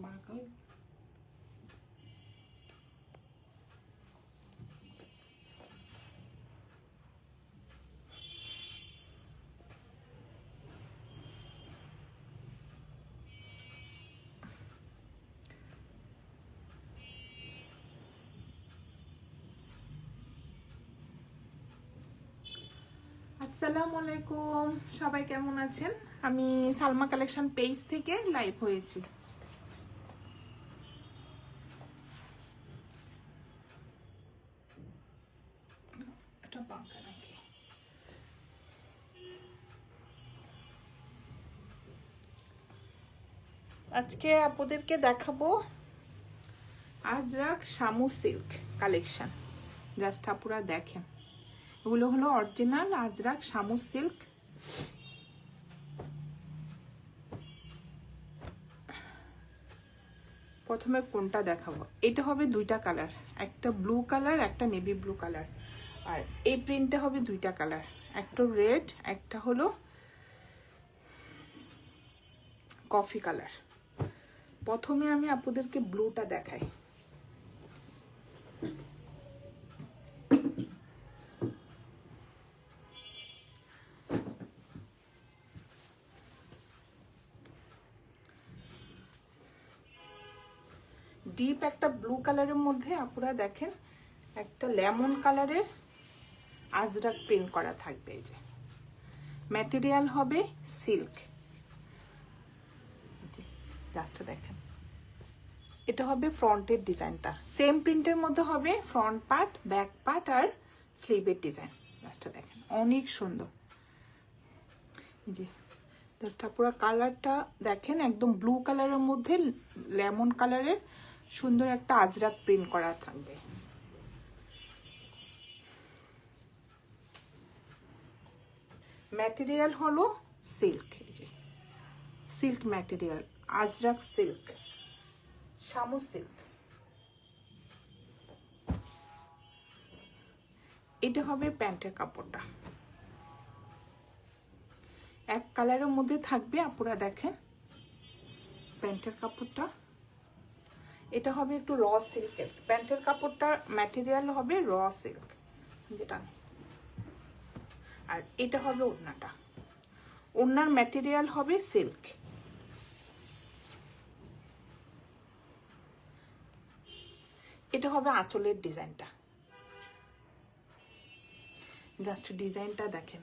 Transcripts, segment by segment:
মাখাও। আসসালামু আলাইকুম, সবাই কেমন আছেন? আমি সালমা কালেকশন পেজ থেকে লাইভ হয়েছি। এটা পাঙ্খা নাকি? আজকে আপনাদেরকে দেখাবো Ajrak Shamu silk collection. Just আপুরা দেখেন, এগুলো হলো অরিজিনাল আজরাক শামু সিল্ক। প্রথমে কোনটা দেখাবো? এটা হবে দুইটা কালার, একটা ব্লু কালার, একটা নেভি ব্লু কালার। আর এই প্রিন্টটা হবে দুইটা কালার, একটা রেড, একটা হলো কফি কালার। প্রথমে আমি আপনাদেরকে ব্লুটা দেখাই। ডিপ একটা ব্লু কালারের মধ্যে আপনারা দেখেন একটা লেমন কালারের আজরাক প্রিন্ট করা থাকবে। এই যে ম্যাটেরিয়াল হবে সিল্ক। জাস্ট দেখেন, এটা হবে ফ্রন্টের ডিজাইনটা, সেম প্রিন্টের মধ্যে হবে ফ্রন্ট পার্ট, ব্যাক পার্ট আর স্লিভের ডিজাইন। জাস্ট দেখেন, অনেক সুন্দর। এই যে জাস্ট পুরো কালারটা দেখেন, একদম ব্লু কালারের মধ্যে লেমন কালারের সুন্দর একটা আজরাক প্রিন্ট করা থাকবে। ম্যাটেরিয়াল হলো সিল্ক। এই যে silk material, Ajrak silk, Shamu silk. এটা হবে প্যান্টের কাপড়টা, এক কালারের মধ্যে থাকবে। আপনারা দেখেন প্যান্টের কাপড়টা, এটা হবে একটু র সিল্কের। প্যান্টের কাপড়টা ম্যাটেরিয়াল হবে র সিল্ক যেটা। আর এটা হবে ওড়নাটা, ওড়নার ম্যাটেরিয়াল হবে সিল্ক। এটা হবে আঁচলের ডিজাইনটা। জাস্ট ডিজাইনটা দেখেন,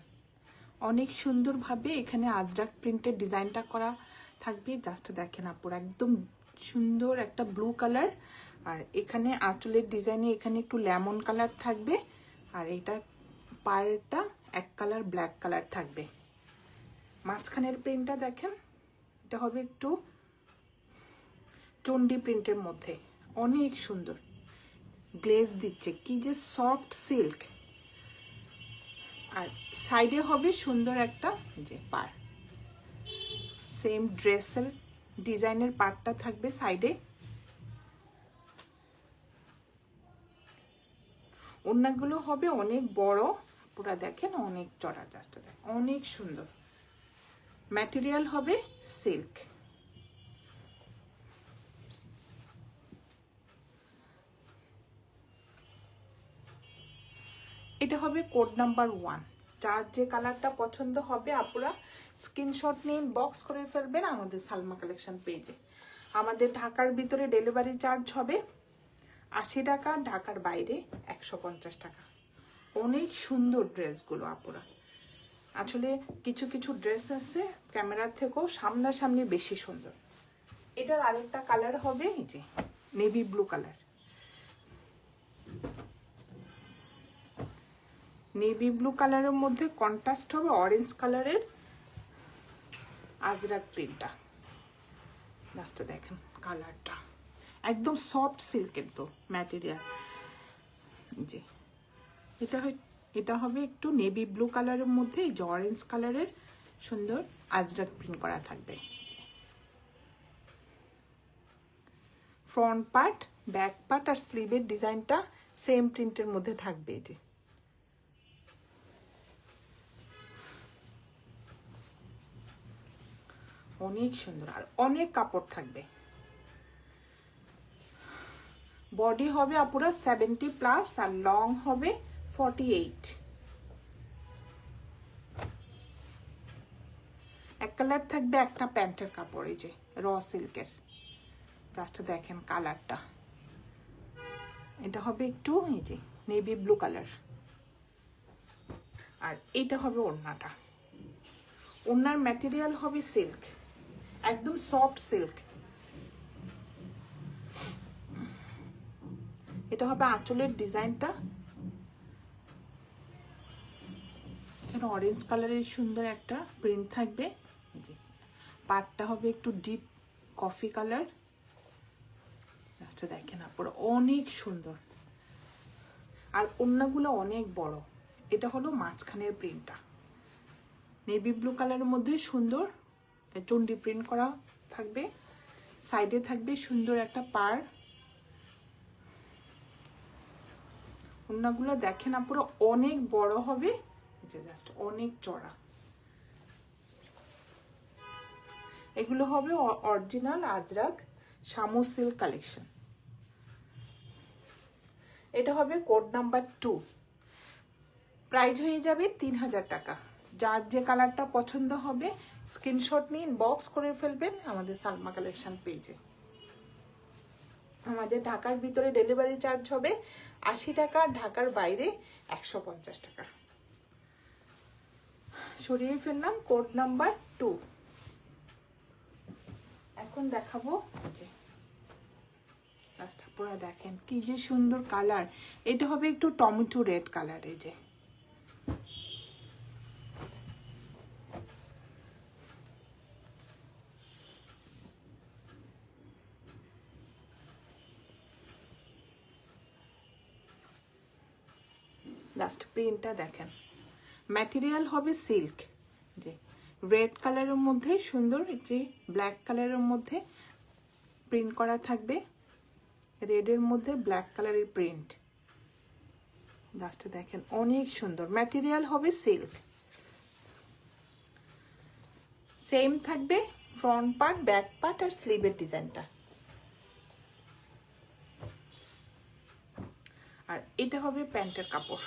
অনেক সুন্দরভাবে এখানে আজরাক প্রিন্টের ডিজাইনটা করা থাকবে। জাস্ট দেখেন আপুরা, একদম সুন্দর একটা ব্লু কালার। আর এখানে আঁচলের ডিজাইনে এখানে একটু লেমন কালার থাকবে। আর এটা পাড়টা এক কালার ব্ল্যাক কালার থাকবে। মাঝখানের প্রিন্টটা দেখেন, এটা হবে একটু চন্ডি প্রিন্টের মধ্যে, অনেক সুন্দর গ্লেজ দিচ্ছে, কি যে সফট সিল্ক। আর সাইডে হবে সুন্দর একটা যে পার, সেম ড্রেসের ডিজাইনের পার্টটা থাকবে সাইডে। ওড়নাগুলো হবে অনেক বড়, পুরা দেখেন অনেক চড়া। জাস্ট দেখেন, অনেক সুন্দর। ম্যাটেরিয়াল হবে সিল্ক। এটা হবে কোড নাম্বার 1। যার যে কালারটা পছন্দ হবে আপনারা স্ক্রিনশট নিয়ে বক্স করে ফেলবেন আমাদের সালমা কালেকশন পেজে। আমাদের ঢাকার ভিতরে ডেলিভারি চার্জ হবে 80 টাকা, ঢাকার বাইরে 150 টাকা। অনেক সুন্দর ড্রেসগুলো আপুরা। আসলে কিছু কিছু ড্রেস আছে ক্যামেরার থেকেও সামনাসামনি বেশি সুন্দর। এটার আরেকটা কালার হবে এই যে navy blue colour. Navy blue কালারের মধ্যে কন্ট্রাস্ট হবে অরেঞ্জ কালারের আজরাক প্রিন্টটা। জাস্ট দেখেন কালারটা, একদম সফট সিল্কের তো ম্যাটেরিয়াল। যে এটা হবে একটু নেভি ব্লু কালারের মধ্যে এই যে অরেঞ্জ কালারের সুন্দর আজরাক প্রিন্ট করা থাকবে। ফ্রন্ট পার্ট, ব্যাক পার্ট আর স্লিভের ডিজাইনটা সেম প্রিন্টের মধ্যে থাকবে। যে অনেক সুন্দর আর অনেক কাপড় থাকবে। বডি হবে আপুরা 70+ আর লং হবে 48। এক কালার থাকবে, একটা প্যান্টের কাপড়, এই যে র সিল্কের। জাস্ট দেখেন কালারটা, এটা হবে একটু এই যে নেভি ব্লু কালার। আর এইটা হবে ওড়নাটা। ওড়নার ম্যাটেরিয়াল হবে সিল্ক, একদম সফট সিল্ক। এটা হবে আঁচলের ডিজাইনটা, এখানে অরেঞ্জ কালারের সুন্দর একটা প্রিন্ট থাকবে। জি, পাটটা হবে একটু ডিপ কফি কালার। জাস্ট দেখেন পুরো অনেক সুন্দর। আর ওড়নাগুলো অনেক বড়। এটা হলো মাঝখানের প্রিন্টটা, নেভি ব্লু কালারের মধ্যে সুন্দর চন্ডি প্রিন্ট করা থাকবে। সাইডে থাকবে সুন্দর একটা পার। ওড়নাগুলো দেখেন পুরো অনেক বড় হবে, যে জাস্ট অনেক চড়া। এগুলো হবে original Ajrak Shamu silk collection. এটা হবে কোড নাম্বার 2। প্রাইস হয়ে যাবে 3000 টাকা। যার যে কালারটা পছন্দ হবে স্ক্রিনশট নিয়ে ইনবক্স করে ফেলবেন আমাদের সালমা কালেকশন পেজে। আমাদের ঢাকার ভিতরে ডেলিভারি চার্জ হবে 80 টাকা, ঢাকার বাইরে 150 টাকা। সরিয়ে ফেললাম কোড নাম্বার 2। এখন দেখাবো যে পুরো দেখেন কি যে সুন্দর কালার। এটা হবে একটু টমেটো রেড কালার। এই যে লাস্ট প্রিন্টটা দেখেন, ম্যাটেরিয়াল হবে সিল্ক। যে রেড কালারের মধ্যে সুন্দর যে ব্ল্যাক কালারের মধ্যে প্রিন্ট করা থাকবে, রেডের মধ্যে ব্ল্যাক কালারের প্রিন্ট। জাস্ট দেখেন অনেক সুন্দর। ম্যাটেরিয়াল হবে সিল্ক। সেম থাকবে ফ্রন্ট পার্ট, ব্যাক পার্ট আর স্লিভের ডিজাইনটা। আর এটা হবে প্যান্টের কাপড়।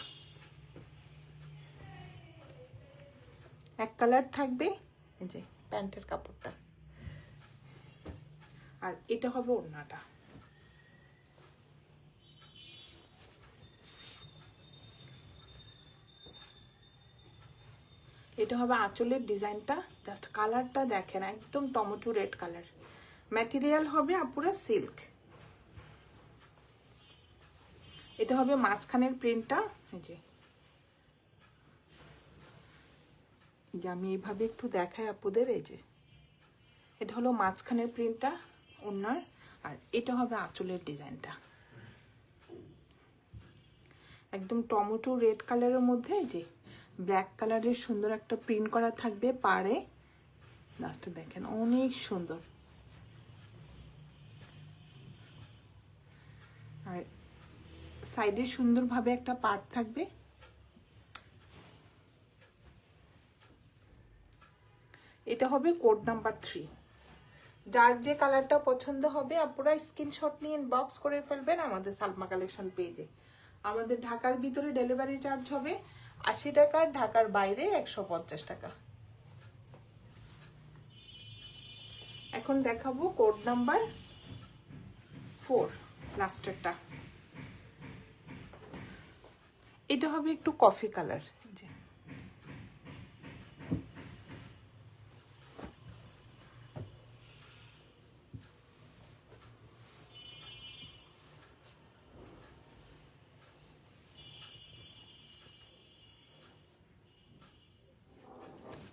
এক কালার থাকবে, এই যে প্যান্টের কাপড়টা। আর এটা হবে ওড়নাটা। এটা হবে আঁচলের ডিজাইনটা। জাস্ট কালারটা দেখেন একদম টমেটো রেড কালার। ম্যাটেরিয়াল হবে আপুরা সিল্ক। এটা হবে মাঝখানের প্রিন্টটা। এই যে আমি এইভাবে একটু দেখাই আপুদের। এই যে এটা হলো মাঝখানের প্রিন্টটা ওড়নার। আর এটা হবে আঁচলের ডিজাইনটা, একদম টমেটো রেড কালারের মধ্যে এই যে ব্ল্যাক কালারের সুন্দর একটা প্রিন্ট করা থাকবে পাড়ে। লাস্টে দেখেন অনেক সুন্দর। আর সাইডে সুন্দরভাবে একটা পার্ট থাকবে। এটা হবে কোড নাম্বার 3। যার যে কালারটা পছন্দ হবে আপনারা স্ক্রিনশট নিয়ে ইনবক্স করে ফেলবেন আমাদের সালমা কালেকশন পেজে। আমাদের ঢাকার ভিতরে ডেলিভারি চার্জ হবে 80 টাকা, ঢাকার বাইরে 150 টাকা। এখন দেখাবো কোড নাম্বার 4, লাস্টেরটা। এটা হবে একটু কফি কালার।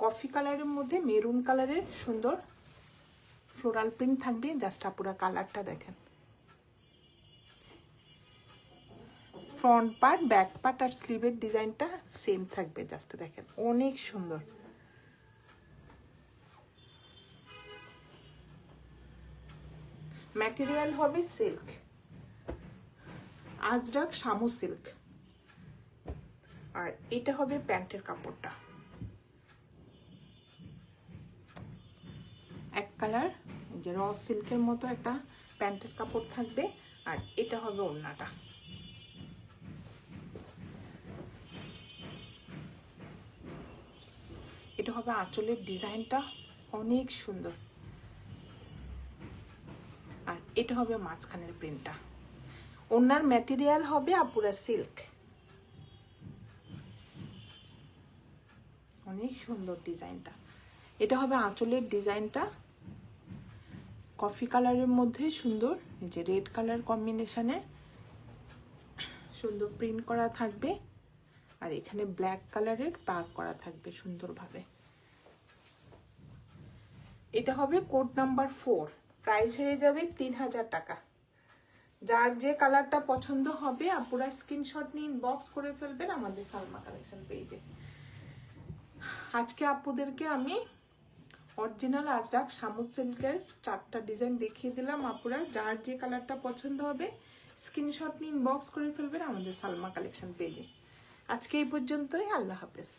কফি কালারের মধ্যে মেরুন কালারের সুন্দর ফ্লোরাল প্রিন্ট থাকবে। জাস্ট পুরো কালারটা দেখেন। ফ্রন্ট পার্ট, ব্যাক পার্ট আর স্লিভের ডিজাইনটা সেম থাকবে। জাস্ট দেখেন অনেক সুন্দর। ম্যাটেরিয়াল হবে সিল্ক, আজরাক শামু সিল্ক। আর এটা হবে প্যান্টের কাপড়টা, এক কালার যে র সিল্কের মতো একটা প্যান্টের কাপড় থাকবে। আর এটা হবে ওড়নাটা। এটা হবে আঁচলের ডিজাইনটা, অনেক সুন্দর। আর এটা হবে মাঝখানের প্রিন্টটা। ওড়নার ম্যাটেরিয়াল হবে আপুরা সিল্ক, অনেক সুন্দর ডিজাইনটা। এটা হবে আঁচলের ডিজাইনটা, কফি কালারের মধ্যে সুন্দর, এই যে রেড কালার কম্বিনেশনে সুন্দর প্রিন্ট করা থাকবে। আর এখানে ব্ল্যাক কালারের পার্ক করা থাকবে সুন্দরভাবে। এটা হবে কোড নাম্বার 4, প্রাইস হয়ে যাবে 3000 টাকা। যার যে কালারটা পছন্দ হবে আপুরা স্ক্রিনশট নিয়ে ইনবক্স করে ফেলবেন আমাদের সালমা কালেকশন পেজে। আজকে আপুদেরকে আমি অরিজিনাল আজরাক শামুক সিল্কের 4টা ডিজাইন দেখিয়ে দিলাম। আপুরা যার যে কালারটা পছন্দ হবে স্ক্রিনশট নিয়ে ইনবক্স করে ফেলবেন আমাদের সালমা কালেকশন পেজে। আজকে এই পর্যন্তই, আল্লাহ হাফেজ।